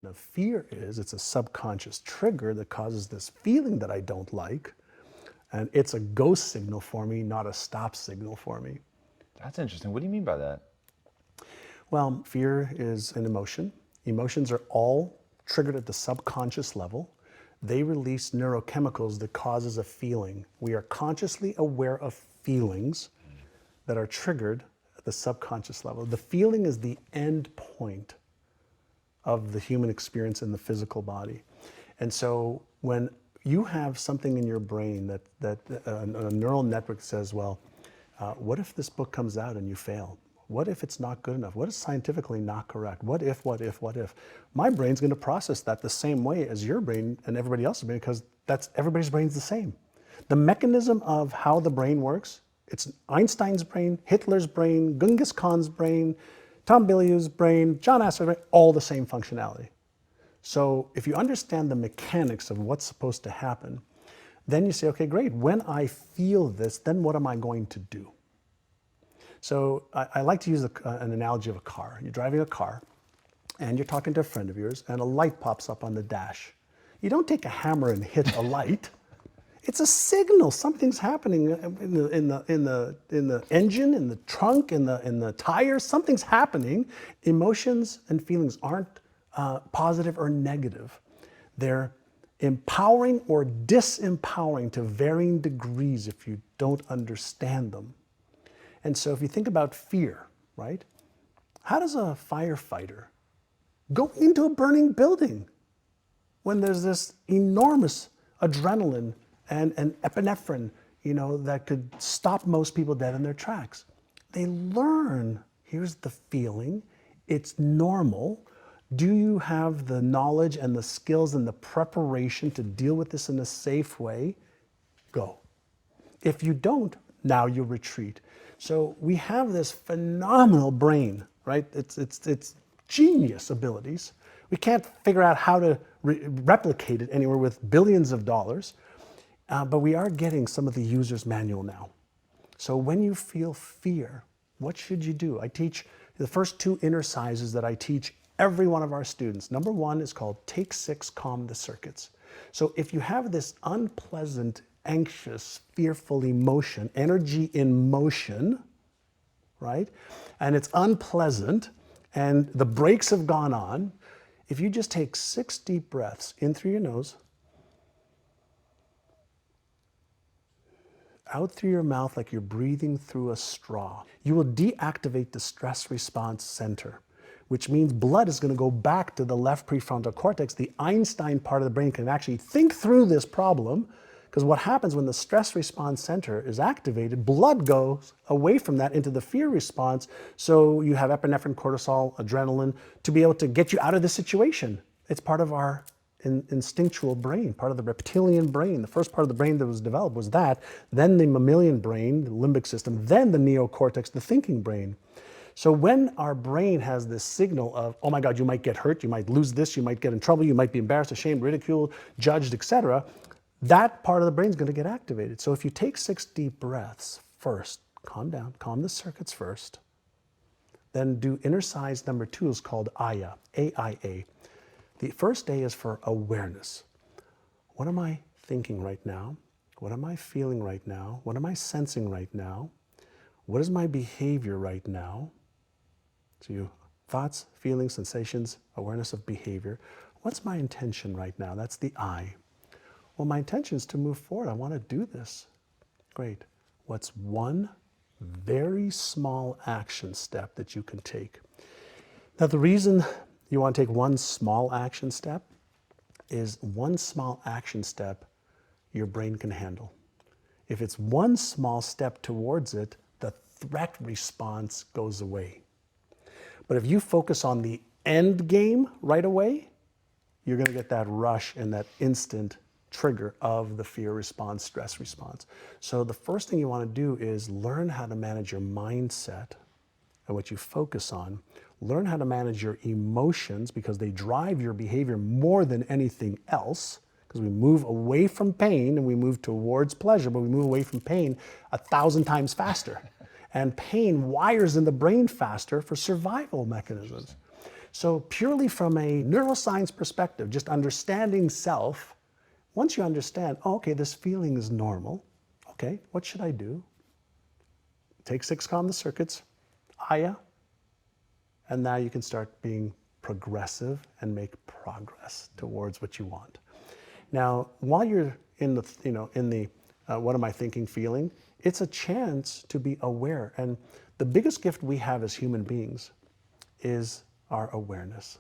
The fear is it's a subconscious trigger that causes this feeling that I don't like, and it's a go signal for me, not a stop signal for me. That's interesting. What do you mean by that? Well, fear is an emotion. Emotions are all triggered at the subconscious level. They release neurochemicals that causes a feeling. We are consciously aware of feelings that are triggered at the subconscious level. The feeling is the end point of the human experience in the physical body. And so when you have something in your brain that a neural network says, well, what if this book comes out and you fail? What if it's not good enough? What is scientifically not correct? What if, what if, what if? My brain's going to process that the same way as your brain and everybody else's brain, because that's everybody's brain's the same. The mechanism of how the brain works, it's Einstein's brain, Hitler's brain, Genghis Khan's brain, Tom Bilyeu's brain, John Astor's brain, all the same functionality. So if you understand the mechanics of what's supposed to happen, then you say, okay, great. When I feel this, then what am I going to do? So I like to use an analogy of a car. You're driving a car, and you're talking to a friend of yours, and a light pops up on the dash. You don't take a hammer and hit a light. It's a signal. Something's happening in the engine, in the trunk, in the tires. Something's happening. Emotions and feelings aren't positive or negative. They're empowering or disempowering to varying degrees if you don't understand them. And so if you think about fear, right? How does a firefighter go into a burning building when there's this enormous adrenaline and epinephrine, that could stop most people dead in their tracks? They learn, here's the feeling, it's normal. Do you have the knowledge and the skills and the preparation to deal with this in a safe way? Go. If you don't, now you retreat. So we have this phenomenal brain, right? It's genius abilities. We can't figure out how to replicate it anywhere with billions of dollars, but we are getting some of the user's manual now. So when you feel fear, what should you do? I teach the first two exercises that I teach every one of our students. Number one is called Take 6, Calm the Circuits. So if you have this unpleasant, anxious, fearful emotion, energy in motion, right? And it's unpleasant and the brakes have gone on. If you just take 6 deep breaths in through your nose, out through your mouth like you're breathing through a straw, you will deactivate the stress response center, which means blood is going to go back to the left prefrontal cortex. The Einstein part of the brain can actually think through this problem, because what happens when the stress response center is activated, blood goes away from that into the fear response. So you have epinephrine, cortisol, adrenaline to be able to get you out of the situation. It's part of our instinctual brain, part of the reptilian brain. The first part of the brain that was developed was that, then the mammalian brain, the limbic system, then the neocortex, the thinking brain. So when our brain has this signal of, oh my God, you might get hurt, you might lose this, you might get in trouble, you might be embarrassed, ashamed, ridiculed, judged, etc., that part of the brain is going to get activated. So if you take 6 deep breaths first, calm down, calm the circuits first, then do exercise number 2 is called AYA, A-I-A. The first A is for awareness. What am I thinking right now? What am I feeling right now? What am I sensing right now? What is my behavior right now? So you thoughts, feelings, sensations, awareness of behavior. What's my intention right now? That's the I. Well, my intention is to move forward. I want to do this. Great. What's one very small action step that you can take? Now, the reason you want to take one small action step is one small action step your brain can handle. If it's one small step towards it, the threat response goes away. But if you focus on the end game right away, you're going to get that rush and that instant trigger of the fear response, stress response. So the first thing you want to do is learn how to manage your mindset and what you focus on. Learn how to manage your emotions, because they drive your behavior more than anything else, because we move away from pain and we move towards pleasure, but we move away from pain 1,000 times faster. And pain wires in the brain faster for survival mechanisms. So purely from a neuroscience perspective, just understanding self, once you understand, oh, okay, this feeling is normal, okay, what should I do? Take 6 calm the circuits, Aya, and now you can start being progressive and make progress towards what you want. Now, while you're in the, what am I thinking, feeling, it's a chance to be aware. And the biggest gift we have as human beings is our awareness.